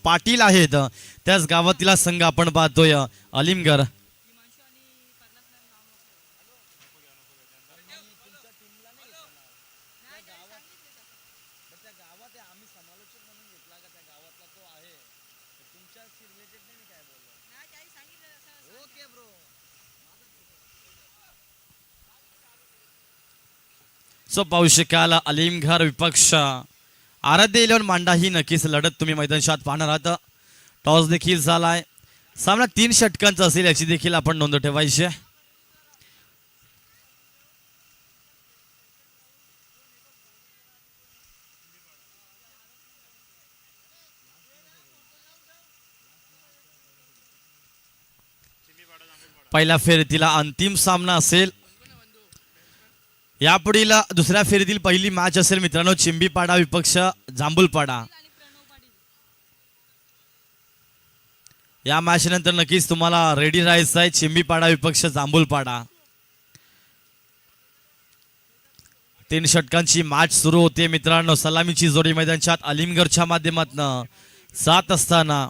पाटील आहेत त्याच गावातील संघ आपण पाहतोय अलिमगर. सो पाहू शकाल अलिमघर विपक्ष आराध्य इलेव्हन मांडा ही नक्कीच लढत तुम्ही मैदानात पाहणार आहात. टॉस देखील झालाय. सामना 3 षटकांचा असेल याची देखील आपण नोंद ठेवायची. पहिल्या फेरीतील अंतिम सामना असेल. यापुढील दुसऱ्या फेरीतील पहिली मॅच असेल मित्रांनो चिंबीपाडा विपक्ष जांभूलपाडा. या मॅच नंतर नक्कीच तुम्हाला रेडी राहायचं आहे. चिंबीपाडा विपक्ष जांभूलपाडा 3 षटकांची मॅच सुरू होते मित्रांनो. सलामीची जोडी मैदानाच्या अलिमगरच्या माध्यमातून जात असताना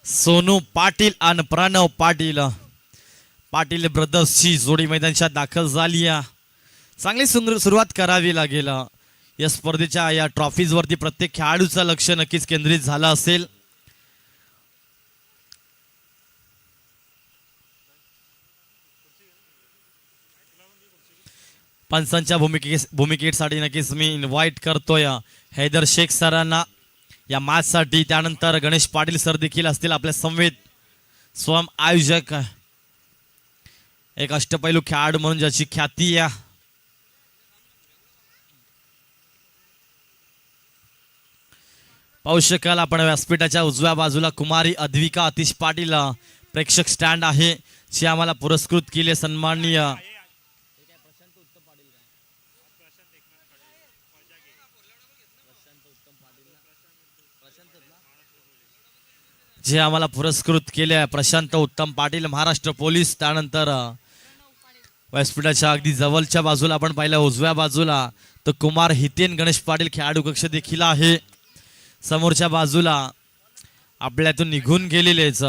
सोनू पाटील आणि प्रणव पाटील पाटील ब्रदर्सची जोडी मैदानात दाखल झाली. चांगली सुरुवात करावी लागेल. या स्पर्धेच्या या ट्रॉफीज वरती प्रत्येक खेळाडूचं लक्ष नक्कीच केंद्रित झालं असेल. पंचांच्या भूमिकेसाठी नक्कीच मी इन्व्हाइट करतोय हैदर शेख सरांना या मॅच साठी. त्यानंतर गणेश पाटील सर देखील असतील आपल्या समवेत. स्वयं आयोजक एक अष्टपैलू खेळाडू म्हणून ज्याची ख्याती आहे. पाहू शकाल आपण व्यासपीठाच्या उजव्या बाजूला कुमारी अद्विका अतिश पाटील प्रेक्षक स्टँड आहे जे आम्हाला पुरस्कृत केले सन्माननीय जे आम्हाला पुरस्कृत केले प्रशांत उत्तम पाटील महाराष्ट्र पोलीस. त्यानंतर व्यासपीठाच्या अगदी जवळच्या बाजूला आपण पाहिलं उजव्या बाजूला तर कुमार हितेन गणेश पाटील खेळाडू कक्ष देखील आहे. समोरच्या बाजूला आपल्यातून निघून गेलेलेच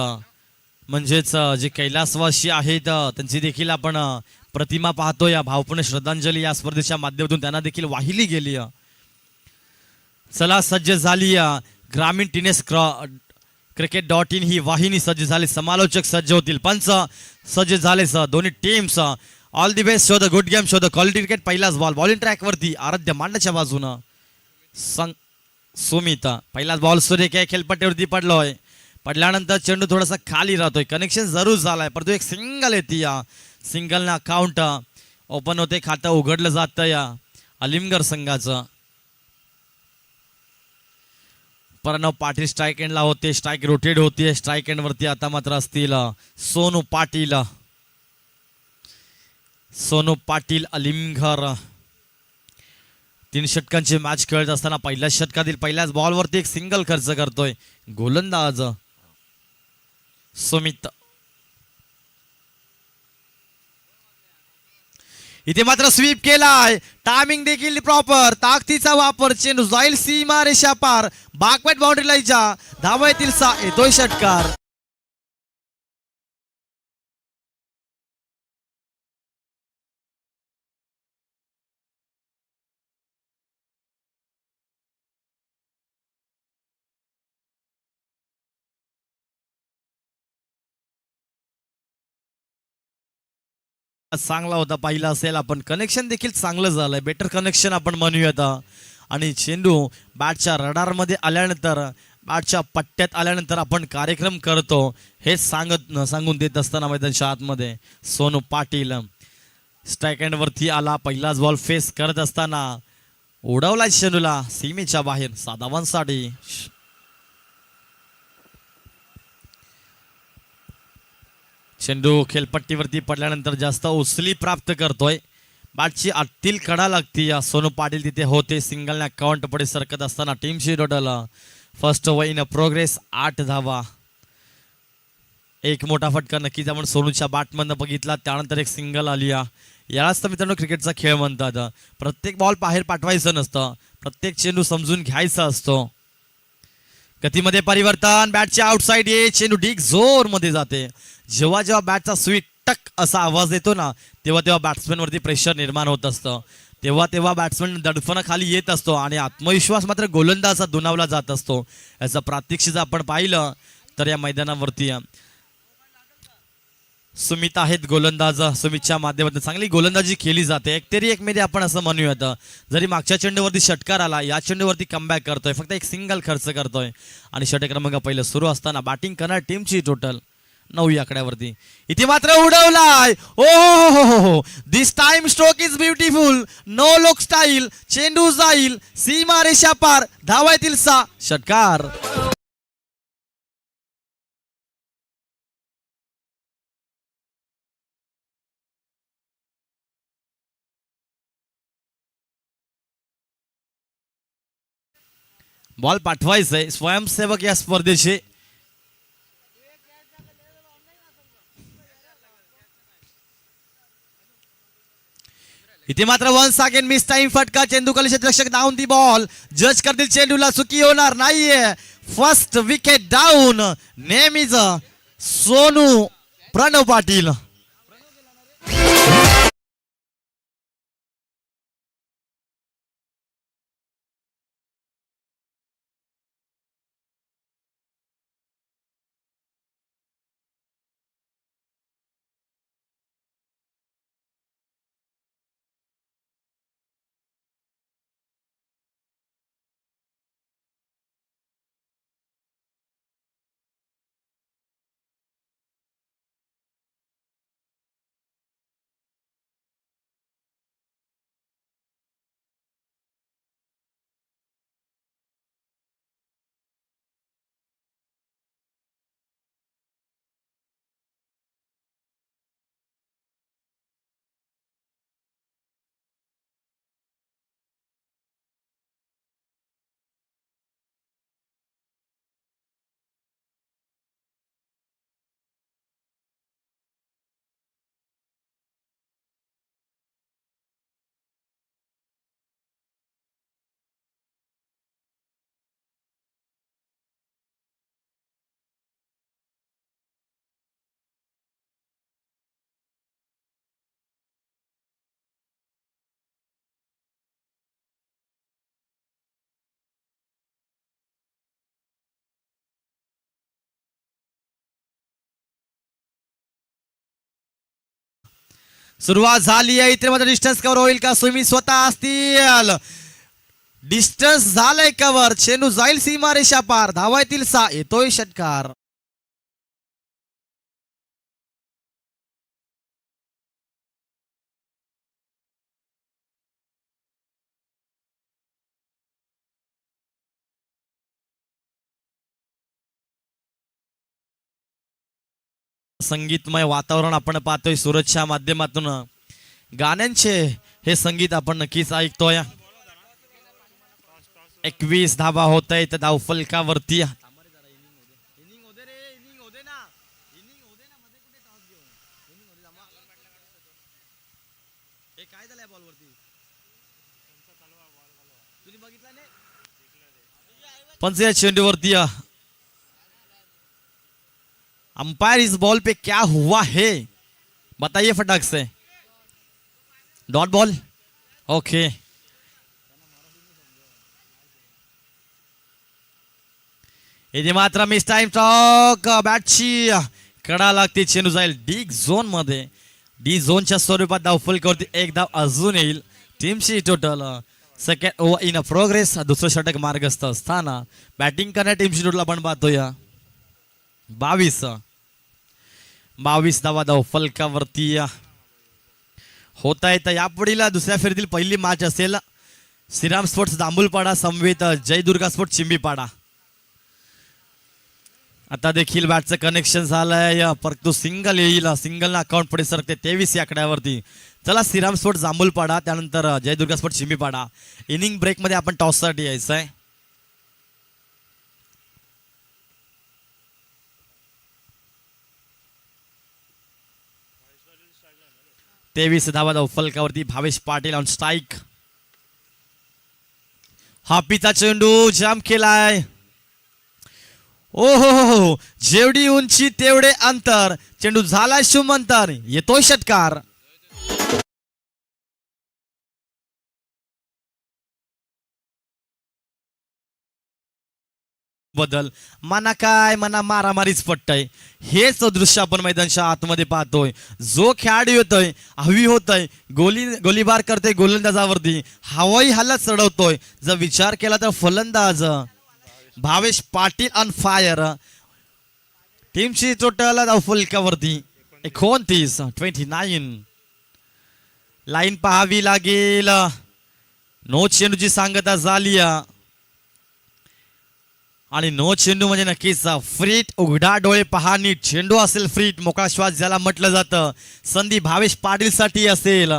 म्हणजेच जे कैलासवासी आहेत त्यांची देखील आपण प्रतिमा पाहतो. या भावपूर्ण श्रद्धांजली या स्पर्धेच्या माध्यमातून त्यांना देखील वाहिली गेली. चला सज्ज झाली ग्रामीण टेनिस cricket.in ही वाहिनी सज्ज झाली. समालोचक सज्ज होतील. पंच सज्ज झाले दोन्ही teams. All the best. Show the good game. Show the quality cricket. पहिलाच बॉल बॉलिंग ट्रॅक वरती आराध्य मांडाच्या बाजूनं सुमित. पहिलाच बॉल सूर्य खेळपट्टीवरती पडलोय. पडल्यानंतर चेंडू थोडासा खाली राहतोय. कनेक्शन जरूर झालाय परंतु एक सिंगल येते. या सिंगलनं अकाउंट ओपन होते. खातं उघडलं जातं या अलिमगर संघाचं. प्रणव पाटील स्ट्राईक एंडला होते. स्ट्राईक रोटेट होते. स्ट्राईक एंड वरती आता मात्र असतील सोनू पाटील. सोनू पाटील अलिमघर 3 षटकांची मॅच खेळत असताना पहिल्या षटकातील पहिल्याच बॉलवरती एक सिंगल खर्च करतोय गोलंदाज सुमित. इथे मात्र स्वीप केलाय. टायमिंग देखील प्रॉपर. ताकदीचा वापर. चेंडू जाईल सीमा रेषा पार. बाकवेट बाउंड्री लाईच्या धावा येतील. येतोय षटकार. चांगला होता पाहिला असेल आपण. कनेक्शन देखील चांगलं झालंय. बेटर कनेक्शन आपण म्हणूयात. आणि चेंडू बॅटच्या रडार मध्ये आल्यानंतर बॅटच्या पट्ट्यात आल्यानंतर आपण कार्यक्रम करतो हे सांगून देत असताना मैदानाच्या आतमध्ये सोनू पाटील स्ट्राईक एंड वरती आला. पहिलाच बॉल फेस करत असताना उडवला चेंडूला सीमेच्या बाहेर साधावांसाठी. चेंडू खेळपट्टीवरती पडल्यानंतर जास्त उचली प्राप्त करतोय. बॅटची आतील कडा लागती. सोनू पाटील तिथे होते. सिंगलने अकाउंट पुढे सरकत असताना टीमची total first over in progress 8 धावा. एक मोठा फटका नक्कीच आपण सोनूच्या बॅटमधनं बघितला. त्यानंतर एक सिंगल आली. यालाच तर मित्रांनो क्रिकेटचा खेळ म्हणतात. प्रत्येक बॉल बाहेर पाठवायचं नसतं. प्रत्येक चेंडू समजून घ्यायचा असतो. गतीमध्ये परिवर्तन, बॅटच्या आउटसाइड ये, चेंडू डीप झोन मध्ये जाते. जेव्हा जेव्हा बॅटचा स्वीट टक असा आवाज येतो ना, तेव्हा तेव्हा बॅट्समॅन वरती प्रेशर निर्माण होत असतं. तेव्हा तेव्हा बॅट्समॅन दडपण खाली येत असतो आणि आत्मविश्वास मात्र गोलंदाजा दुणावला जात असतो. याचा प्रात्यक्षिक आपण पाहिलं तर या मैदानावरती सुमित आहेत गोलंदाज. सुमितच्या माध्यमातून चांगली गोलंदाजी केली जाते. एकतरी एक मध्ये आपण असं म्हणूयात, जरी मागच्या चेंडूवरती षटकार आला, या चेंडूवरती कमबॅक करतोय, फक्त एक सिंगल खर्च करतोय आणि षटक क्रमांक पहिलं सुरू असताना बॅटिंग करणार टीमची टोटल 9 आकड्यावरती. इथे मात्र उडवलाय. Oh this time stroke is beautiful. No look style. चेंडू जाईल सीमा रेषा पार. धावायतील 6. षटकार. बॉल पाठवायचंय. स्वयंसेवक या स्पर्धेचे इथे मात्र वन्स अगेन मिस टाइम फटका. चेंडू कली क्षेत्ररक्षक डाऊन दी बॉल. जज करतील चेंडूला, चुकी होणार नाहीये. First wicket down. नेहमीच सोनू प्रणव पाटील. सुरुवात झाली आहे. इथे मात्र डिस्टन्स कव्हर होईल का? सुमी स्वतः असतील. डिस्टन्स झालंय कव्हर. चेंडू जाईल सीमा रेषा पार. धावायतील 6. येतोय षटकार. संगीतमय वातावरण आपण पाहतोय सूरजच्या माध्यमातून. गाण्यांचे हे संगीत आपण नक्कीच ऐकतोय. 21 धावा होत आहेत धावफलकावरती. पंच या चेंडूवरती अंपायर इस बॉल पे क्या हुआ है बताइए फटाक से. Dot ball. ओके. इथे मात्र मिस टाइम टॉक. बॅटची कडा लागते. चेंडू जाईल डीप झोन मध्ये. डी झोनच्या स्वरूपात धावफलकावरती 1 धाव अजून येईल. टीमची total second over in progress. दुसरं षटक मार्गस्थ असताना बॅटिंग करण्या टीमची टोटल आपण पाहतोय 22 धावा धावफलकावरती होत आहेत. यापुढील दुसऱ्या फेरीतील पहिली मॅच असेल श्रीराम स्पोर्ट्स जांभूलपाडा समवेत जय दुर्गा स्पोर्ट्स चिंबीपाडा. आता देखील बॅटचं कनेक्शन झालंय. परंतु सिंगल येईल. सिंगल अकाउंट पुढे सरकते 23 या आकड्यावरती. चला श्रीराम स्पोर्ट्स जांभूलपाडा त्यानंतर जय Durga sports Chimbipada. Inning break मध्ये आपण टॉस साठी यायचं आहे. तेवीस धावा धावफलकावरती भावेश पाटील ऑन स्ट्राईक. हापीचा चेंडू जाम केलाय. ओ हो, जेवढी उंची तेवढे अंतर. चेंडू झालाय शुभमंतर, येतोय षटकार. बदल मना काय मना मारामारीच पट्टय. हेच दृश्य आपण मैदानच्या आतमध्ये पाहतोय. जो खेळाडू येतोय हवी होतय, गोलीबार करतोय गोलंदाजावरती, हवाई हल्ला चढवतोय. जर विचार केला तर फलंदाज भावेश पाटील ऑन फायर. टीमची टोटल फलकावरती 29. लाईन पाहावी लागेल. नो चेंडूची सांगता झाली आणि नो चेंडू म्हणजे नक्कीच फ्रीट. उघडा डोळे पहा नीट, चेंडू असेल फ्रीट, मोकळा श्वास ज्याला म्हटलं जातं. संधी भावेश पाटील साठी असेल.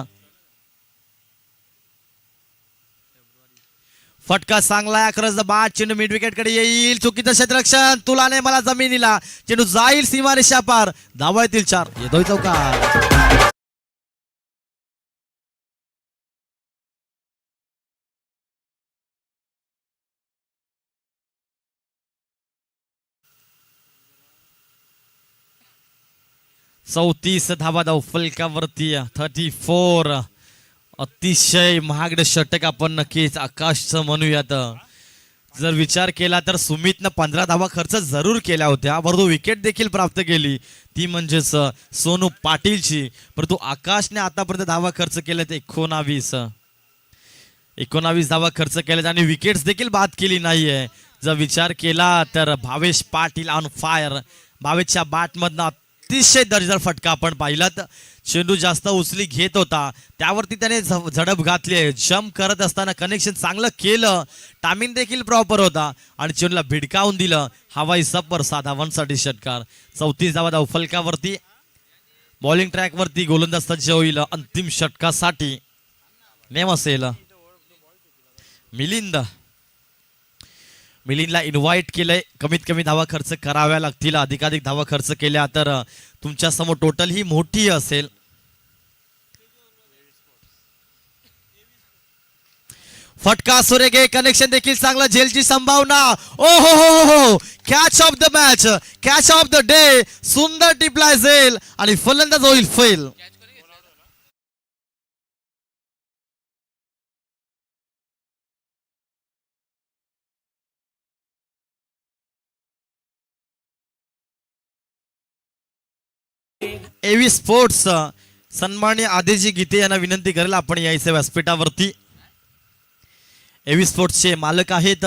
फटका चांगला अक्रॉस द बाट. चेंडू मिड विकेट कडे येईल. चुकीचं क्षेत्ररक्षण, तुला नाही मला जमिनीला. चेंडू जाईल सीमारेषा पार. धावातील 4, येतोय चौकार. चौतीस धावा धाव फलकावरती 34. अतिशय महागड षटक आपण नक्कीच आकाशचं म्हणूयात. जर विचार केला तर सुमितनं 15 धावा खर्च जरूर केल्या होत्या, परंतु विकेट देखील प्राप्त केली, ती म्हणजेच सोनू पाटीलची. परंतु आकाशने आतापर्यंत धावा खर्च केल्यात 19 धावा खर्च केल्यात आणि विकेट्स देखील बाद केली नाहीये. जर विचार केला तर भावेश पाटील ऑन फायर. भावेशच्या बॅटमधनं अतिशय दर्जेदार फटका आपण पाहिलात. चेंडू जास्त उचली घेत होता, त्यावरती त्याने झडप घातली आहे. जम्प करत असताना कनेक्शन चांगलं केलं, टायमिंग देखील प्रॉपर होता आणि चेंडूला भिडकावून दिलं. हवाई सपर साधा 1 साठी षटकार. 34 धावा धाव फलकावरती. बॉलिंग ट्रॅक वरती गोलंदाज सज्ज होईल अंतिम षटकासाठी. नेम असेल मिलिंदला इन्व्हाइट केलंय. कमीत कमी धावा खर्च कराव्या लागतील, अधिकाधिक धावा खर्च केल्या तर तुमच्या समोर टोटल ही मोठी असेल. फटका सुरेगे, कनेक्शन देखील चांगलं, झेलची संभावना. ओ हो, catch of the match, catch of the day. सुंदर टिपलाय झेल आणि फलंदाज होईल फेल. एव्ही स्पोर्ट्स सन्माननीय आदेशजी गीते यांना विनंती करेल आपण यायचं व्यासपीठावरती. एव्ही स्पोर्ट्सचे मालक आहेत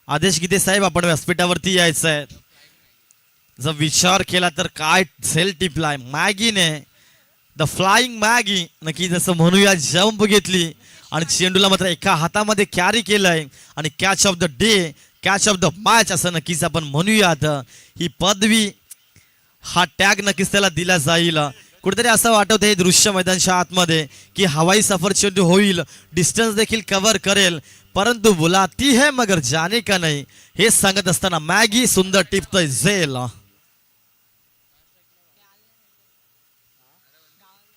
आदेश गीते साहेब, आपण व्यासपीठावरती यायचं आहे. जर विचार केला तर काय झेल टिपलाय मॅगीने, द फ्लाइंग मॅगी. नक्की जसं म्हणूया जंप घेतली आणि चेंडूला मात्र एका हातामध्ये कॅरी केलंय आणि catch of the day, catch of the match असं नक्कीच आपण म्हणूयात. ही पदवी, हा टॅग नक्कीच त्याला दिला जाईल. कुठेतरी असं वाटत हे दृश्य मैदानच्या आतमध्ये की हवाई सफर चेंडू होईल, डिस्टन्स देखील कव्हर करेल, परंतु बुलाती है मगर जाने का नाही, हे सांगत असताना मॅगी सुंदर टिपतोय झेल.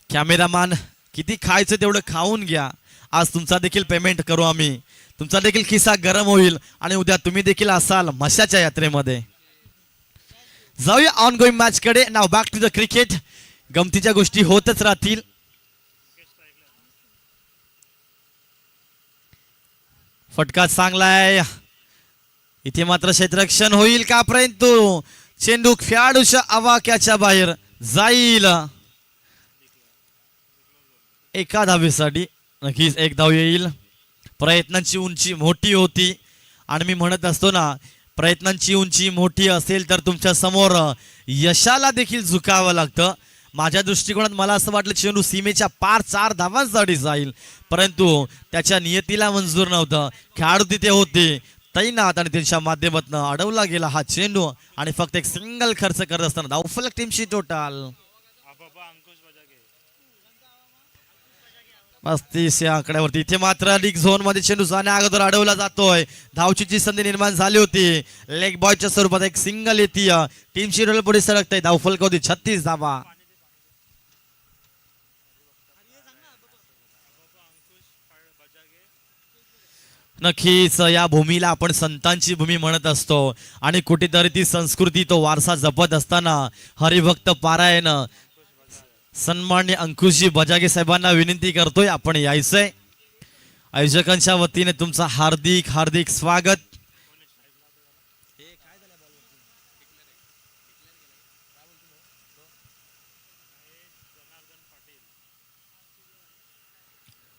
कॅमेरामॅन किती खायचं तेवढं खाऊन घ्या, आज तुमचा देखील पेमेंट करू आम्ही, तुमचा देखील खिसा गरम होईल आणि उद्या तुम्ही देखील असाल मशाच्या यात्रेमध्ये. जाऊया ऑन गोईंग मॅच कडे. नाव बॅक टू द क्रिकेट. गमतीच्या गोष्टी होतच राहतील. फटका चांगला आहे, इथे मात्र क्षेत्ररक्षण होईल का, परंतु चेंडू खेळाडूच्या आवाक्याच्या बाहेर जाईल. एका धावेसाठी नक्कीच एक धाव येईल. प्रयत्नांची उंची मोठी होती आणि मी म्हणत असतो ना, प्रयत्नांची उंची मोठी असेल तर तुमच्या समोर यशाला देखील झुकावं लागतं. माझ्या दृष्टिकोनात मला असं वाटलं चेंडू सीमेच्या पार 4 धावांसाठी जाईल, परंतु त्याच्या नियतीला मंजूर नव्हतं. खेळाडू तिथे होते तैनात आणि त्यांच्या माध्यमातून अडवला गेला हा चेंडू आणि फक्त एक सिंगल खर्च करत असताना धावफलक टीमची टोटल 35 या आकड्यावरती. इथे मात्र लीग झोन मध्ये चेंडू जाण्या अगोदर अडवला जातोय. धावचीची संधी निर्माण झाली होती, लेग बॉयच्या स्वरूपात एक सिंगल येते. टीमची रोल पुढे सरकते. धावफलक होती 36 धावा. नक्कीच या भूमीला आपण संतांची भूमी म्हणत असतो आणि कुठेतरी ती संस्कृती तो वारसा जपत असताना हरिभक्त पारायण सन्मान्य अंकुशजी बजागे साहेबांना विनंती करतोय आपण यायचंय. आयोजकांच्या वतीने तुमचं हार्दिक हार्दिक स्वागत.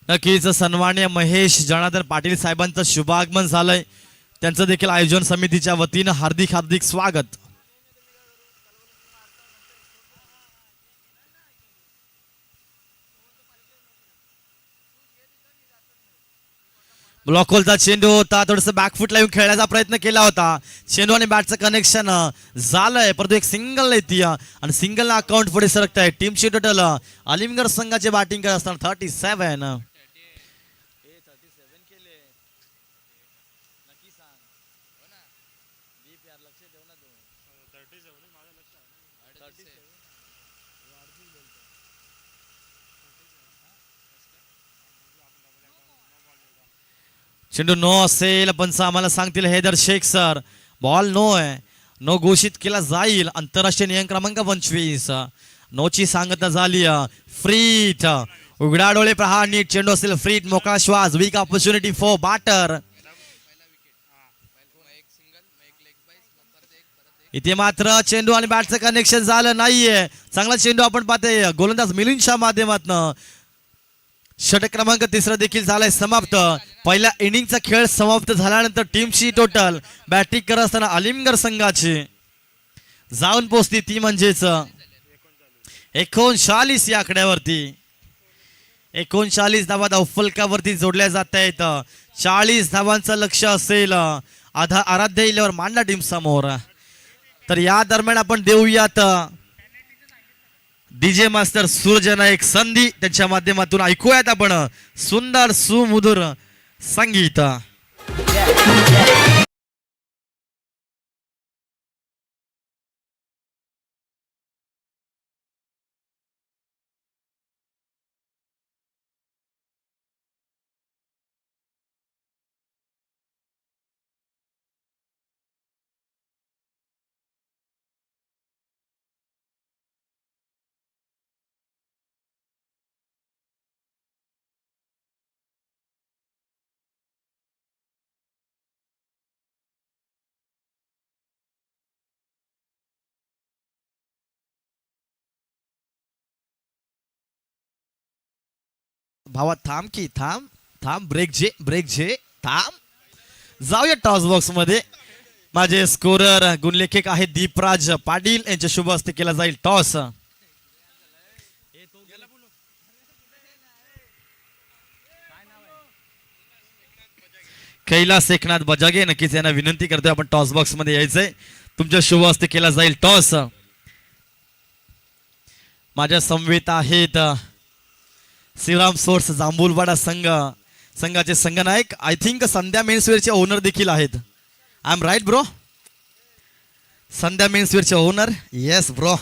नक्कीच सन्मान्य महेश जनार्दन पाटील साहेबांचं शुभागमन झालंय. त्यांचं देखील आयोजन समितीच्या वतीनं हार्दिक हार्दिक स्वागत. ब्लॉक होलचा चेंडू होता, थोडस बॅकफुट लावून खेळण्याचा प्रयत्न केला होता. चेंडू आणि बॅटचं कनेक्शन झालंय, परंतु एक सिंगल येते आणि सिंगल अकाउंट पुढे सरकत आहे. टीमची टोटल अलिमगड संघाचे बॅटिंग करत असताना 37. चेंडू नो असेल, पंच आम्हाला सांगतील Haider Shaikh sir. Ball no आहे, नो घोषित केला जाईल. आंतरराष्ट्रीय नियम क्रमांक 25 नोची सांगता झाली. फ्रीट उघडा डोळे प्रहार नीट. चेंडू असेल फ्रीट, मोकळा श्वास. Weak opportunity for batter. इथे मात्र चेंडू आणि बॅटचं कनेक्शन झालं नाहीये. चांगला चेंडू आपण पाहतोय गोलंदाज मिलिंदच्या माध्यमातून. षटक क्रमांक 3 देखील झालाय समाप्त. पहिल्या इनिंगचा खेळ समाप्त झाल्यानंतर टीमची टोटल बॅटिंग करत असताना अलिमगड संघाची जाऊन पोहोचली ती म्हणजेच 39 या आकड्यावरती. 39 धावा धावफलकावरती जोडल्या जात आहेत. 40 धावांचं लक्ष असेल आराध्य इलेवर मांडा टीम समोर. तर या दरम्यान आपण देऊयात डीजे मास्टर सूरज नाईक संधी त्यांच्या माध्यमातून ऐकूयात आपण सुंदर सुमधुर संगीत. भावा थांब की थांब थांब. ब्रेक जे थांब. जाऊया टॉस बॉक्स मध्ये. माझे स्कोरर गुणलेखक आहेत दीपराज पाटील यांच्या शुभ हस्ते केला जाईल टॉस. कैलास एकनाथ बजागे नक्कीच यांना विनंती करतोय आपण टॉस बॉक्स मध्ये यायचंय. तुमच्या शुभ हस्ते केला जाईल टॉस. माझ्या समवेत आहेत श्रीराम सोर्स जांभूलवाडा संघाचे संघनायक. आय थिंक संध्या मेन्सवेअरचे ओनर देखील आहेत. I am right bro? Sandhya मेन्सवेअरचे ओनर. Yes bro.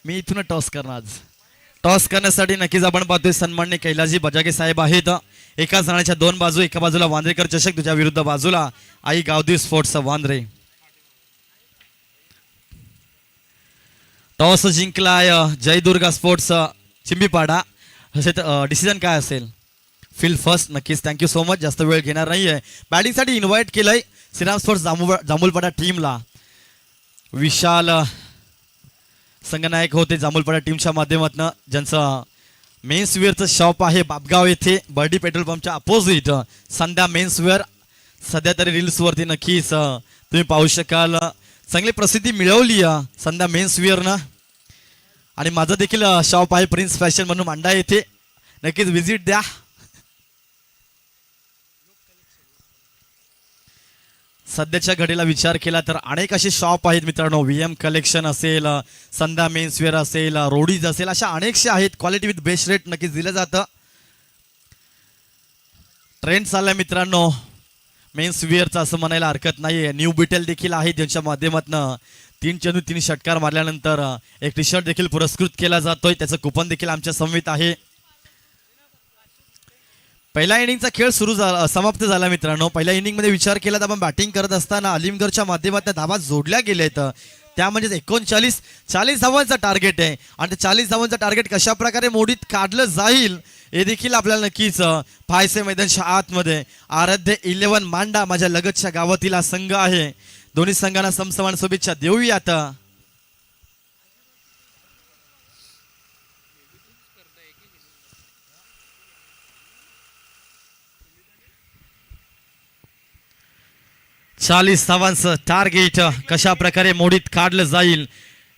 मी इथून टॉस करणार. आज टॉस करण्यासाठी नक्कीच आपण पाहतोय सन्मान्य कैलासजी बजागे साहेब आहेत. एका जणाच्या 2 बाजू. एका बाजूला वांद्रेकर चषक, तुझ्या विरुद्ध बाजूला आई गावदेव स्पोर्ट्स वांद्रे. टॉस जिंकलाय जयदुर्गा स्पोर्ट्स चिंबीपाडा. डिसिजन काय असेल? Field first. नक्कीच थँक्यू सो मच. जास्त वेळ घेणार नाहीये. बॅटिंगसाठी इन्व्हाइट केलंय श्रीराम स्पोर्ट्स जांभूलपाडा टीमला. विशाल संघनायक होते जांभूलपाडा टीमच्या माध्यमातून, ज्यांचं मेन्सवेअरचं शॉप आहे बापगाव येथे बर्डी पेट्रोल पंपच्या अपोजिट. संध्या मेन्सवेअर सध्या तरी रील्सवरती नक्कीच तुम्ही पाहू शकाल. चांगली प्रसिद्धी मिळवली संध्या मेन्सवेअरनं. आणि माझं देखील शॉप आहे प्रिन्स फॅशन म्हणून मांडा येथे. नक्कीच व्हिजिट द्या. सध्याच्या घडीला विचार केला तर अनेक असे शॉप आहेत मित्रांनो. VM कलेक्शन असेल, संध्या मेन्सवेअर असेल, रोडीज असेल, अशा अनेकशे आहेत. क्वालिटी विथ बेस्ट रेट नक्कीच दिलं जातं. ट्रेंड चाललाय मित्रांनो मेन्सवेअरचा असं म्हणायला हरकत नाहीये. न्यू बिटेल देखील आहे ज्यांच्या माध्यमातून 3 चेंडू 3 षटकार मारल्यानंतर एक टी शर्ट देखील पुरस्कृत केला जातोय. त्याचं कुपन देखील आमच्या समवेत आहे. पहिल्या इनिंगचा खेळ सुरू झाला, समाप्त झाला मित्रांनो. पहिल्या इनिंग मध्ये विचार केला तर आपण बॅटिंग करत असताना अलीमगडच्या माध्यमातून धावा जोडल्या गेल्या आहेत. त्या म्हणजे 39 धावांचा टार्गेट आहे आणि ते 40 धावांचं टार्गेट कशा प्रकारे मोडीत काढलं जाईल हे देखील आपल्याला नक्कीच पाहायचे मैदानच्या आतमध्ये. आराध्य 11 मांडा माझ्या लगतच्या गावातील हा संघ आहे. दोन्ही संघांना समसमान शुभेच्छा देऊयात. चाळीस धावांचं टार्गेट कशा प्रकारे मोडीत काढलं जाईल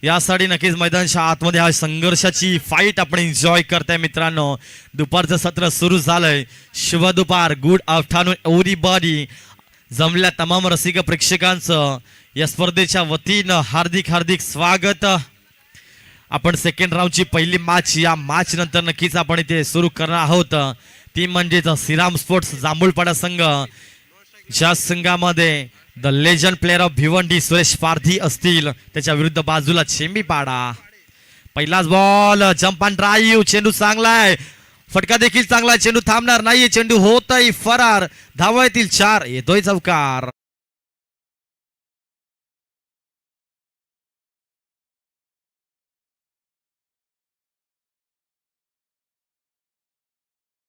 यासाठी नक्कीच मैदानच्या आतमध्ये हा संघर्षाची फाईट आपण एन्जॉय करताय मित्रांनो. दुपारचं सत्र सुरू झालंय. शुभ दुपार, गुड आफ्टरनून एव्हरीबॉडी. जमल्या तमाम रसिक प्रेक्षकांचं या स्पर्धेच्या वतीनं हार्दिक हार्दिक स्वागत. आपण सेकंड राऊंडची पहिली मॅच, या मॅच नंतर नक्कीच आपण इथे सुरू करणार आहोत. ती म्हणजेच श्रीराम स्पोर्ट्स जांभूळपाडा संघ, ज्या संघामध्ये the legend player of Bhiwandi Suresh Pardhi असतील, त्याच्या विरुद्ध बाजूला चेंबीपाडा. पहिलाच बॉल, जम्प अँड ड्राईव्ह, चेंडू चांगला आहे, फटका देखील चांगला आहे, चेंडू थांबणार नाहीये, चेंडू होतोय फरार, धावा येतील 4, येतोय चौकार.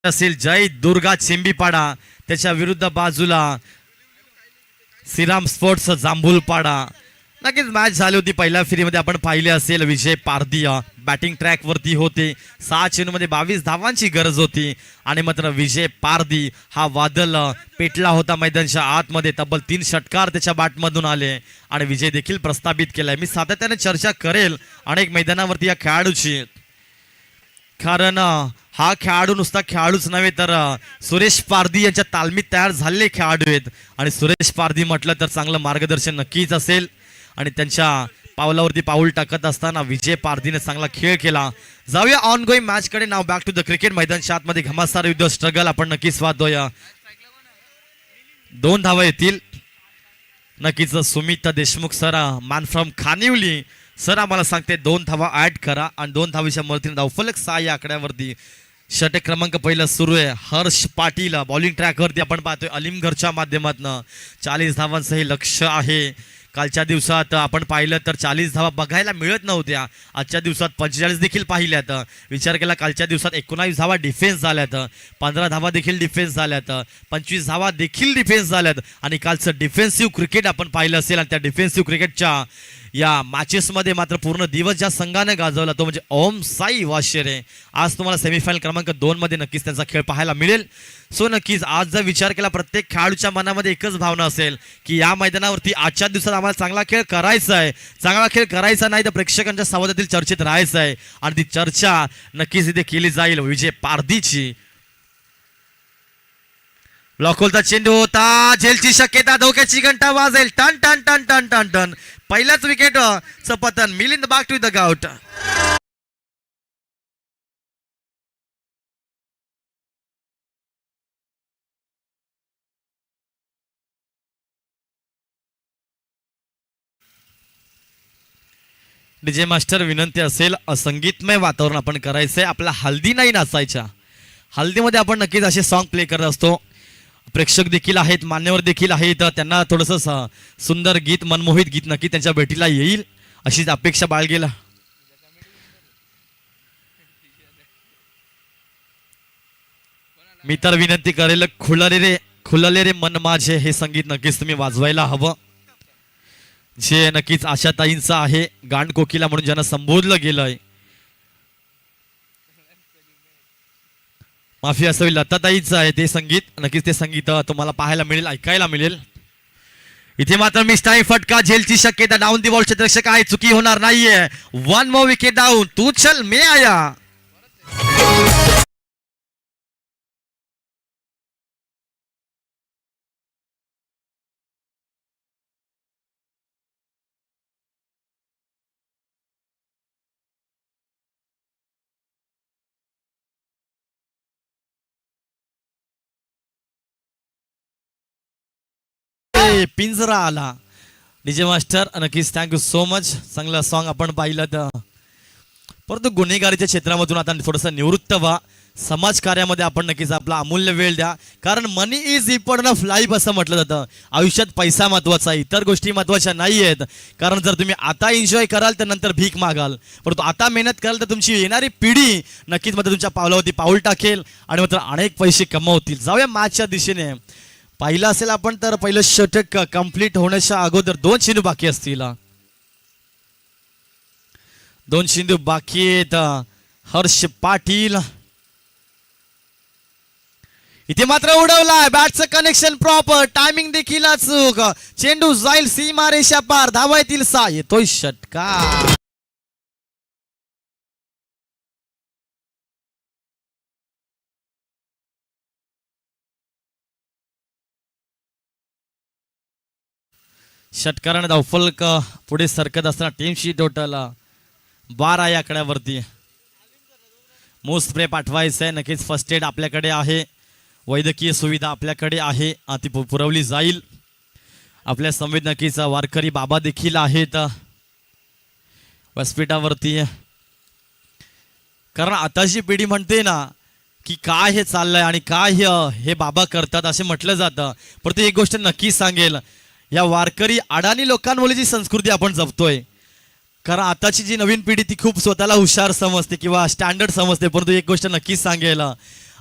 असेल जय दुर्गा चेंबीपाडा, त्याच्या विरुद्ध बाजूला श्रीराम स्पोर्ट्स जांभूळपाडा. नक्कीच मॅच झाली होती. पहिल्या फेरीमध्ये आपण पाहिले असेल विजय पारदिया बॅटिंग ट्रॅक वरती होते. 6 चेंडूमध्ये 22 धावांची गरज होती आणि मात्र विजय पारदी हा वादळ पेटला होता मैदानच्या आतमध्ये. तब्बल 3 षटकार त्याच्या बॅटमधून आले आणि विजय देखील प्रस्थापित केलाय. मी सातत्याने चर्चा करेल अनेक मैदानावरती या खेळाडूची, कारण हा खेळाडू नुसता खेळाडूच नव्हे तर सुरेश पारदी यांच्या तालमीत तयार झालेले खेळाडू आहेत. आणि सुरेश पारदी म्हटलं तर चांगलं मार्गदर्शन नक्कीच असेल आणि त्यांच्या पावलावरती पाऊल टाकत असताना विजय पारदीने चांगला खेळ केला. जाऊया ऑन गोईंग मॅच कडे. नाव बॅक टू द क्रिकेट. मैदानच्या आतमध्ये घमासार युद्ध, स्ट्रगल आपण नक्कीच वाहतोय. 2 धावा येतील नक्कीच. Sumit Deshmukh sir, man from Khanivali sir आम्हाला सांगते 2 धावा ऍड करा आणि 2 धावीच्या मदतीने धावफलक 6 या आकड्यावरती. षटक क्रमांक पहिला सुरू आहे. हर्ष पाटील बॉलिंग ट्रॅकवरती आपण पाहतोय अलीमगडच्या माध्यमातून. 40 धावांचं हे लक्ष आहे. कालच्या दिवसात आपण पाहिलं तर 40 धावा बघायला मिळत नव्हत्या. आजच्या दिवसात 45 देखील पाहिल्यात. विचार केला कालच्या दिवसात 19 धावा डिफेन्स झाल्यात, 15 धावा देखील डिफेन्स झाल्यात, 25 धावा देखील डिफेन्स झाल्यात. आणि कालचं डिफेन्सिव्ह क्रिकेट आपण पाहिलं असेल आणि त्या डिफेन्सिव्ह क्रिकेटच्या या मॅचेसमध्ये मात्र पूर्ण दिवस ज्या संघाने गाजवला तो म्हणजे ओम साई वाशेरे. आज तुम्हाला सेमीफायनल क्रमांक 2 मध्ये नक्कीच त्यांचा खेळ पाहायला मिळेल. सो नक्कीच आज जर विचार केला प्रत्येक खेळाडूच्या मनामध्ये एकच भावना असेल की या मैदानावरती आजच्या दिवसात आम्हाला चांगला खेळ करायचा आहे. चांगला खेळ करायचा नाही तर प्रेक्षकांच्या संवादातील चर्चेत राहायचं आहे आणि ती चर्चा नक्कीच इथे केली जाईल विजय पारदीची. ब्लॉकहोलचा चेंडू होता, झेलची शक्यता, धोक्याची घंटा वाजेल. टन टन टन टन टन टन. पहिल्याच विकेट चं पतन. Milind back to the ground. DJ master विनंती असेल संगीतमय वातावरण आपण करायचंय. आपला हल्दी नाही नाचायच्या. हल्दीमध्ये आपण नक्कीच असे सॉन्ग प्ले करत असतो. प्रेक्षक देखील आहेत, मान्यवर देखील आहेत, त्यांना थोडंसं सुंदर गीत, मनमोहित गीत नक्की त्यांच्या भेटीला येईल अशीच अपेक्षा बाळगेला. मी तर विनंती करेल खुलले रे मन माझे हे संगीत नक्कीच तुम्ही वाजवायला हवं, जे नक्कीच आशाताईंचं आहे. गांड कोकिला म्हणून ज्यांना संबोधलं गेलंय, माफी असावी, लताताईचं आहे ते संगीत. नक्कीच ते संगीत तुम्हाला पाहायला मिळेल, ऐकायला मिळेल. इथे मात्र मिस टाइम फटका, झेलची शक्यता, डाऊन दी बॉल, क्षेत्ररक्षक आहे, चुकी होणार नाहीये. 1 मोर विकेट डाऊन. तू चल मे आया. पिंजरा आला. डीजे मास्टर नक्कीच थँक्यू सो मच. चांगलं सॉन्ग आपण पाहिलं तर, परंतु गुन्हेगारीच्या क्षेत्रामधून आता थोडंसं निवृत्त व्हा. समाजकार्यामध्ये आपण नक्कीच आपला अमूल्य वेळ द्या, कारण मनी इज इम्पॉर्टंट ऑफ लाईफ असं म्हटलं जातं. आयुष्यात पैसा महत्वाचा आहे, इतर गोष्टी महत्वाच्या नाही आहेत. कारण जर तुम्ही आता एन्जॉय कराल तर नंतर भीक मागाल, परंतु आता मेहनत कराल तर तुमची येणारी पिढी नक्कीच मात्र तुमच्या पावलावरती पाऊल टाकेल आणि मात्र अनेक पैसे कमवतील. जाऊया मॅचच्या दिशेने. पहिला असेल आपण तर पहिलं षटक कंप्लीट होण्याच्या अगोदर 2 चेंडू बाकी असतील. 2 चेंडू बाकी आहेत. हर्ष पाटील इथे मात्र उडवलाय, बॅटचं कनेक्शन प्रॉपर, टायमिंग देखील अचूक, चेंडू जाईल सीमारेषा पार, धावा येतील 6, येतोय षटकार. षटकाराने धावफलक पुढे सरकत असताना टीमची टोटल 12 या आकड्यावरती. मूव स्प्रे पाठवायचा आहे, नक्कीच फर्स्ट एड आपल्याकडे आहे, वैद्यकीय सुविधा आपल्याकडे आहे, ती पुरवली जाईल. आपल्या समवेत नक्कीच वारकरी बाबा देखील आहेत व्यासपीठावरती. कारण आताची पिढी म्हणते ना की काय हे चाललंय आणि काय हे बाबा करतात असे म्हटलं जातं, परंतु एक गोष्ट नक्की सांगेल, या वारकरी अडाणी लोकांमुळे जी संस्कृती आपण जपतोय, कारण आताची जी नवीन पिढी ती खूप स्वतःला हुशार समजते किंवा स्टँडर्ड समजते, परंतु एक गोष्ट नक्कीच सांगेल,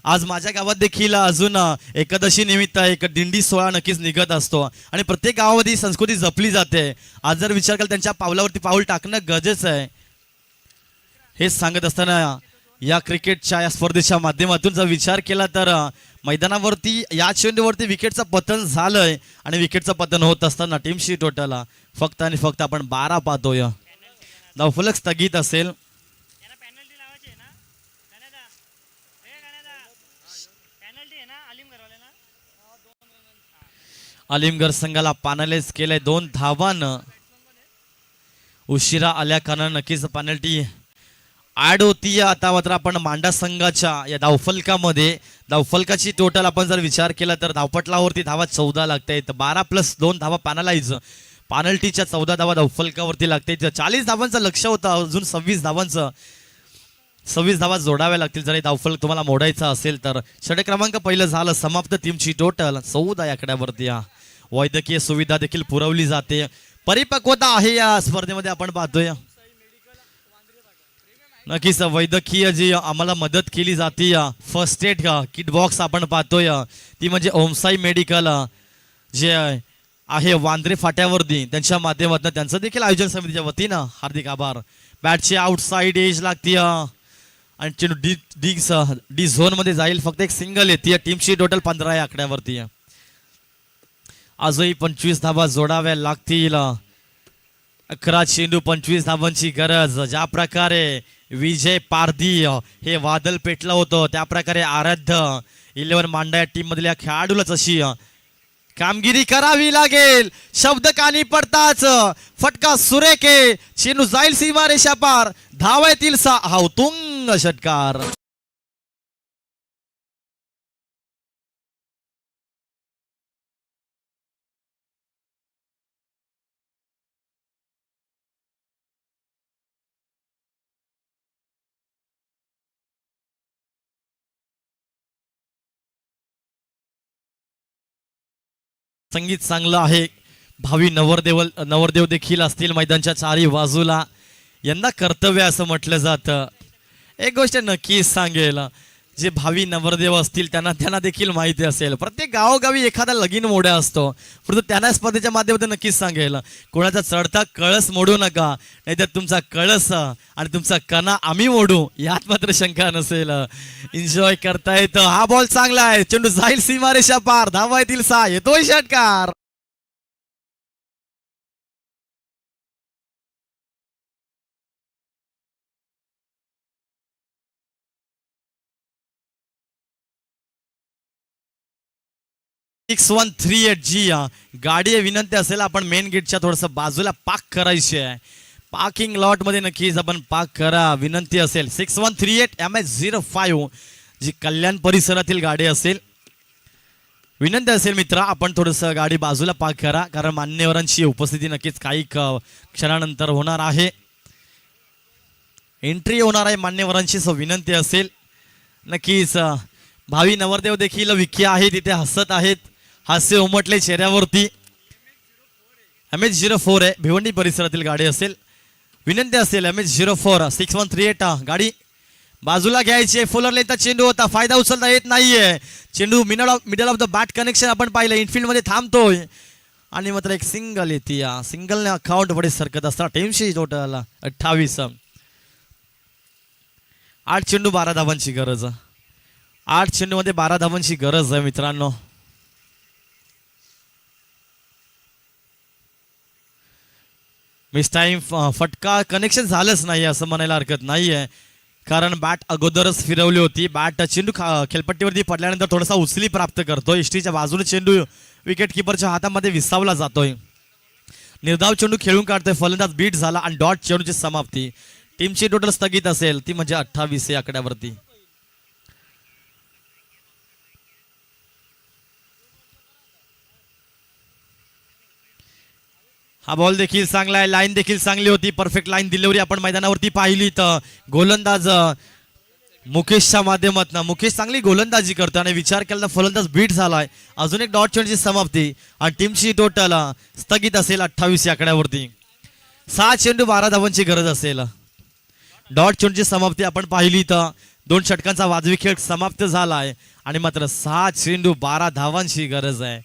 आज माझ्या गावात देखील अजून एकादशी निमित्त एक दिंडी सोहळा नक्कीच निघत असतो आणि प्रत्येक गावामध्ये ही संस्कृती जपली जाते. आज जर विचार केला त्यांच्या पावलावरती पाऊल टाकणं गरजेचं आहे. हे सांगत असताना या क्रिकेटच्या या स्पर्धेच्या माध्यमातून जर विचार केला तर मैदानावरती या चेंडूवरती विकेटचं पतन झालंय आणि विकेटचं पतन होत असताना टीमशी टोटल फक्त आणि फक्त आपण 12 पाहतोय. धावफलक स्थगित असेल. अलिमगड संघाला पॅनलाइज केलंय 2 धावानं. उशिरा आल्या कारणानं नक्कीच पेनल्टी ऍड होती. आता मात्र आपण मांडा संघाच्या या धावफलकामध्ये धावफलकाची टोटल आपण जर विचार केला तर धावपटलावरती धावा 14 लागतायत, 12+2 धावा पॅनलाइज, पेनल्टीच्या 14 धावा धावफलकावरती लागतायत. 40 धावांचं लक्ष होतं, अजून 26 धावा जोडाव्या लागतील जर हे धावफलक तुम्हाला मोडायचा असेल तर. षटक क्रमांक पहिलं झालं समाप्त. टीमची टोटल 14 आकड्यावरती. वैद्यकीय सुविधा देखील पुरवली जाते, परिपक्वता आहे या स्पर्धेमध्ये आपण पाहतोय. नक्कीच वैद्यकीय जी आम्हाला मदत केली जाते, फर्स्ट एड किट बॉक्स आपण पाहतोय, ती म्हणजे ओमसाई मेडिकल जे आहे वांद्रे फाट्यावरती, त्यांच्या माध्यमातून त्यांचं देखील आयोजन समितीच्या वतीनं हार्दिक आभार. बॅटची आउटसाइड एज लागते आणि चेंडू डी झोन मध्ये जाईल. फक्त एक सिंगल येते. टीमची टोटल 15 या आकड्यावरती. आजही 25 धावा जोडाव्या लागतील. 11 चेंडू 25 धावांची गरज. ज्या प्रकारे विजय पारधी हे वादळ पेटलं होतं, त्या प्रकारे आराध्य 11 मांडा या टीम मधल्या खेळाडूलाच अशी कामगिरी करावी लागेल. शब्द कानी पडताच फटका सुरेख, चेंडू जाईल सीमारेषा पार, धावा येतील 6, हा उत्तुंग षटकार. संगीत चांगलं आहे. भावी नवरदेव देखील असतील मैदानच्या चारी बाजूला. यंदा कर्तव्य असं म्हटलं जातं. एक गोष्ट नक्की सांगेल, जे भावी नवरदेव असतील त्यांना देखील माहिती असेल, प्रत्येक गावोगावी एखादा लगीन मोड्या असतो, परंतु त्यांना स्पर्धेच्या माध्यमातून नक्कीच सांगेल, कोणाचा चढता कळस मोडू नका, नाहीतर तुमचा कळस आणि तुमचा कणा आम्ही मोडू, यात मात्र शंका नसेल. एन्जॉय करता येतं. हा बॉल चांगला आहे, चेंडू जाईल सीमारेषा पार, धावा येतील 6, येतोय षटकार.6138 गाडी विनंती असेल आपण मेन गेटच्या थोडस बाजूला पार्क करायची आहे. पार्किंग लॉट मध्ये नक्कीच आपण पार्क करा, विनंती असेल. 6138 MS05 जी कल्याण परिसरातील गाडी असेल, विनंती असेल मित्र आपण थोडस गाडी बाजूला पार्क करा, कारण मान्यवरांची उपस्थिती नक्कीच काही क्षणानंतर होणार आहे. एंट्री होणार आहे मान्यवरांची, विनंती असेल नक्कीच भावी नवरदेव देखील विकी आहे तिथे हसत आहेत, हास्य उमटले चेहऱ्यावरती. MH04 आहे, भिवंडी परिसरातील गाडी असेल. विनंती असेल MH04 6138 गाडी बाजूला घ्यायची. फुलरलेचा चेंडू होता, फायदा उचलता येत नाहीये. चेंडू middle of the bat connection आपण पाहिलं, इनफिल्ड मध्ये थांबतोय आणि मात्र एक सिंगल येते. या सिंगलने अकाउंट पुढे सरकत असता. टीमशी टोटल 28. 8 चेंडू 12 धावांची गरज. 8 चेंडू मध्ये 12 धावांची गरज आहे मित्रांनो. मिस टाइम फटका कनेक्शन झालंच नाही असं म्हणायला हरकत नाहीये, कारण बॅट अगोदरच फिरवली होती. बॅट चेंडू खेळपट्टीवरती पडल्यानंतर थोडासा उचली प्राप्त करतोय. इष्टीच्या बाजूने चेंडू विकेट किपरच्या हातामध्ये विसावला जातोय. निर्धाव चेंडू खेळून काढतोय, फलंदाज बीट झाला आणि डॉट चेंडूची समाप्ती. टीमची टोटल स्थगित असेल ती म्हणजे 28 या आकड्यावरती. हा बॉल देखील चांगला आहे, लाईन देखील चांगली होती. परफेक्ट लाईन डिलिव्हरी आपण मैदानावरती पाहिली. तर गोलंदाज मुकेशच्या माध्यमातून मुकेश चांगली गोलंदाजी करतो आणि विचार केला तर फलंदाज बीट झालाय. अजून एक डॉट चेंडूची समाप्ती आणि टीमची टोटल स्थगित असेल 28 या आकड्यावरती. 6 चेंडू 12 धावांची गरज असेल. डॉट चेंडूची समाप्ती आपण पाहिली तर 2 षटकांचा वाजवी खेळ समाप्त झालाय आणि मात्र 6 चेंडू 12 धावांची गरज आहे.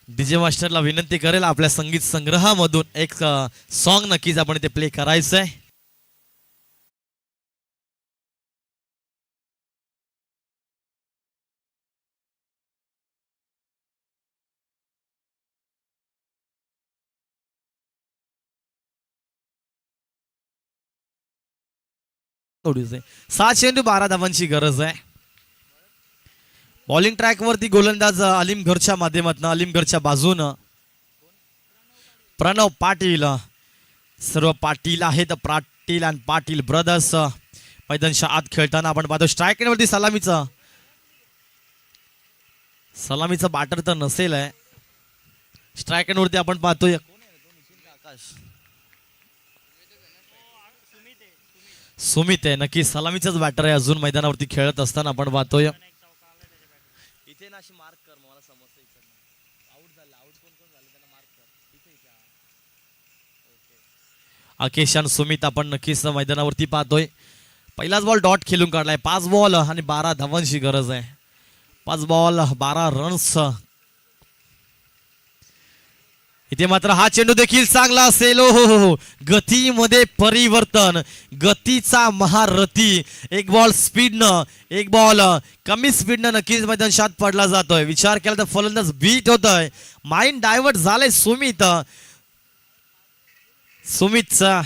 डीजे मास्टरला विनंती करेल आपल्या संगीत संग्रहामधून एक सॉन्ग नक्कीच आपण ते प्ले करायचंय. थोडीच 6 चेंडू 12 धावांची गरज आहे. बॉलिंग ट्रॅक वरती गोलंदाज अलीम घरच्या माध्यमातून अलीम घरच्या बाजूनं प्रणव पाटील. सर्व पाटील आहेत, पाटील आणि पाटील ब्रदर्स मैदानच्या आत खेळताना आपण पाहतो. स्ट्राईक वरती सलामीचा बॅटर तर नसेल आहे. स्ट्राईक वरती आपण पाहतोय सुमित आहे. नक्की सलामीचाच बॅटर आहे अजून मैदानावरती खेळत असताना आपण पाहतोय. अकेश आणि सुमित आपण नक्कीच मैदानावरती पाहतोय. पहिलाच बॉल डॉट खेळून काढलाय. 5 बॉल आणि 12 धावांची गरज आहे. 5 बॉल 12 रन्स. इथे मात्र हा चेंडू देखील चांगला असेल. हो, गतीमध्ये परिवर्तन, गतीचा महारथी. एक बॉल स्पीडनं, एक बॉल कमी स्पीडनं नक्कीच मैदान शात पडला जातोय. विचार केला तर फलंदाज बीट होतोय. माइंड डायव्हर्ट झालंय सुमितचा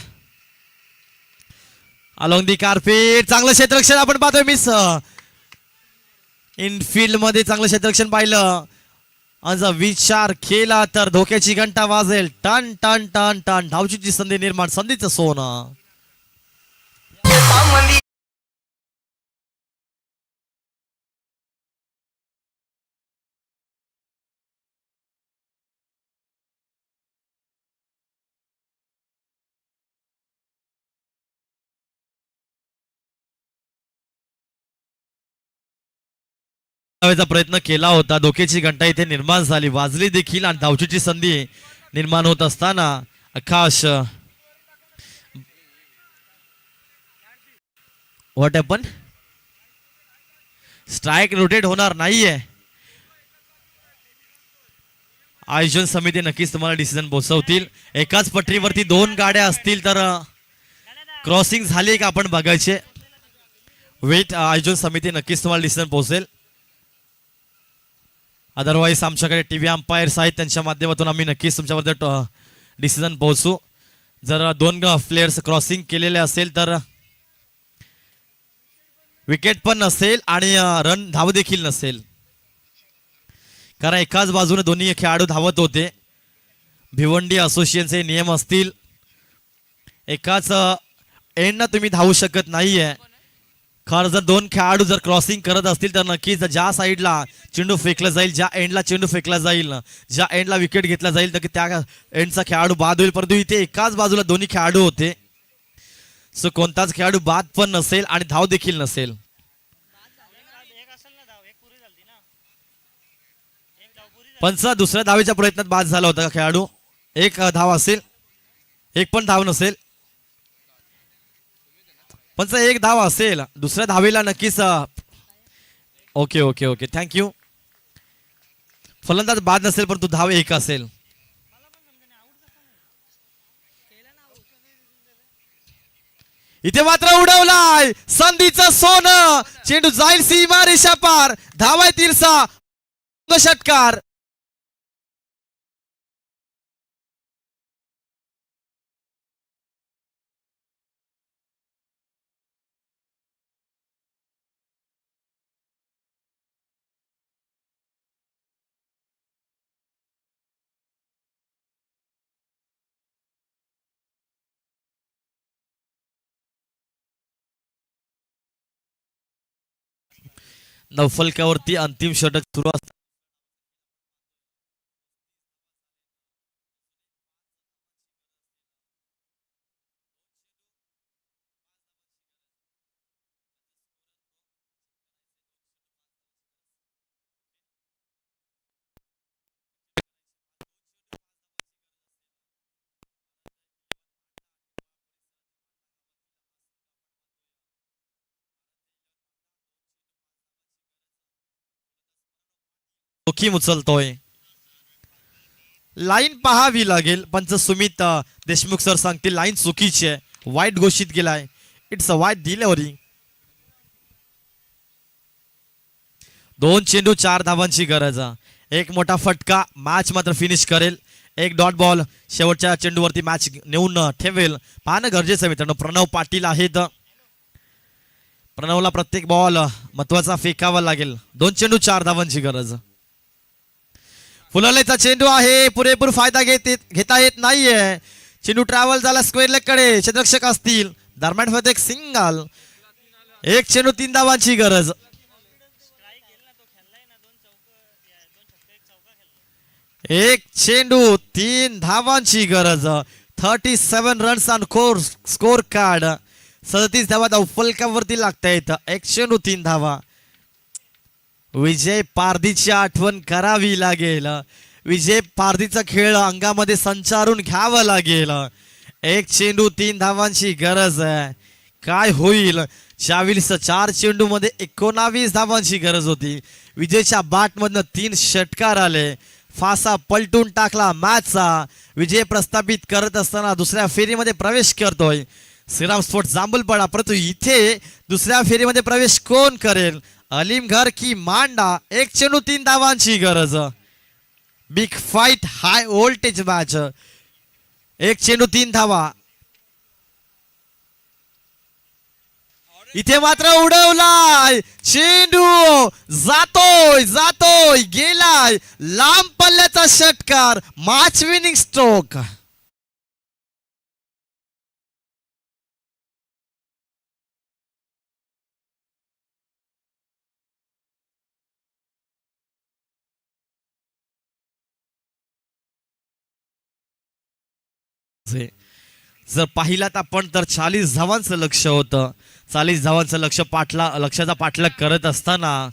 अलॉंग दी कार्पेट. चांगलं क्षेत्ररक्षण आपण पाहतोय. मिस इनफिल्ड मध्ये चांगलं क्षेत्ररक्षण पाहिलं. जर विचार केला तर धोक्याची घंटा वाजेल. टन टन टन टन. धावचीची संधी निर्माण, संधीचं सोनं. प्रयत्न केला होता. धोक्याची घंटा इथे निर्माण झाली, वाजली देखील आणि धावचीची संधी निर्माण होत असताना आकाश व्हॉट हॅपन. स्ट्राईक रोटेट होणार नाहीये. आयोजन समिती नक्कीच तुम्हाला डिसिजन पोहोचवतील. एकाच पटरीवरती 2 गाड्या असतील तर क्रॉसिंग झाली का आपण बघायचे. वेट, आयोजन समिती नक्कीच तुम्हाला डिसिजन पोहोचेल. अदरवाईज आमच्याकडे टीव्ही अंपायर्स आहेत, त्यांच्या माध्यमातून आम्ही नक्कीच तुमच्याबद्दल डिसिजन पोहोचू. जर 2 प्लेयर्स क्रॉसिंग केलेले असेल तर विकेट पण नसेल आणि रन धाव देखील नसेल, कारण एकाच बाजूने दोन्ही खेळाडू धावत होते. भिवंडी असोसिएशनचे नियम असतील, एकाच एंडना तुम्ही धावू शकत नाहीये. खरं जर 2 खेळाडू जर क्रॉसिंग करत असतील तर नक्कीच ज्या साईडला चेंडू फेकला जाईल, ज्या एंडला चेंडू फेकला जाईल, ज्या एंडला विकेट घेतला जाईल तर त्या एंडचा खेळाडू बाद होईल. परंतु इथे एकाच बाजूला दोन्ही खेळाडू होते. सो कोणताच खेळाडू बाद पण नसेल आणि धाव देखील नसेल. पंच दुसऱ्या धावेच्या प्रयत्नात बाद झाला होता का खेळाडू? एक धाव असेल, एक पण धाव नसेल. पंच एक धाव असेल, दुसऱ्या धावेला नक्कीच. Okay okay okay, thank you. फलंदाज बाद नसेल परंतु धाव एक असेल. इथे मात्र उडवलाय संधीचं सोनं. चेंडू जाईल सीमा रेषा पार. धावा येतील 6. षटकार. नवफलकावरती अंतिम षटक सुरू असतात. जोखीम उचलतोय. लाईन पहावी लागेल. पंच सुमित देशमुख सर सांगतील लाईन चुकीची आहे, वाईट घोषित केलाय. इट्स अ वाईट डिलिव्हरी. 2 चेंडू 4 धावांची गरज. एक मोठा फटका मॅच मात्र फिनिश करेल. एक डॉट बॉल शेवटच्या चेंडूवरती मॅच नेऊन ठेवेल. पाहणं गरजेचं आहे मित्रांनो. प्रणव पाटील आहेत. प्रणवला प्रत्येक बॉल महत्वाचा फेकावा लागेल. 2 चेंडू 4 धावांची गरज. फुललेचा चेंडू आहे, पुरेपूर फायदा घेता येत नाहीये. चेंडू ट्रॅव्हल झाला स्क्वेअर लेग कडे. क्षेत्ररक्षक असतील दरम्यान मध्ये एक सिंगल. 1 चेंडू 3 धावांची गरज. एक चेंडू 3 धावांची गरज. 37 रन्स ऑन स्कोर कार्ड. 37 धावा फलकावरती लागतायत. 1 चेंडू 3 धावा. विजय पारदीची आठवण करावी लागेल. विजय पारदीचा खेळ अंगामध्ये संचारून घ्यावा लागेल. 1 चेंडू 3 धावांची गरज आहे. काय होईल? 4 चेंडू मध्ये 19 धावांची गरज होती. विजयच्या बाट मधनं 3 षटकार आले. फासा पलटून टाकला मॅचचा. विजय प्रस्थापित करत असताना दुसऱ्या फेरीमध्ये प्रवेश करतोय श्रीराम स्पोर्ट्स जांभूलपाडा. परंतु इथे दुसऱ्या फेरीमध्ये प्रवेश कोण करेल? अलीमघर की मांडा. 1 चेंडू 3 धावांची गरज. Big fight high voltage match. 1 चेंडू 3 धावा. इथे मात्र उडवलाय चेंडू. जातोय गेलाय. लांब पल्ल्याचा षटकार. Match winning stroke. जर पाहिलात आपण तर 40 धावांचं लक्ष होतं. 40 धावांचं लक्षाचा पाठलाग करत असताना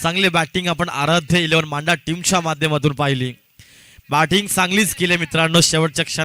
चांगली बॅटिंग आपण आराध्य 11 मांडा टीमच्या माध्यमातून पाहिली. बॅटिंग चांगलीच केली मित्रांनो. शेवटच्या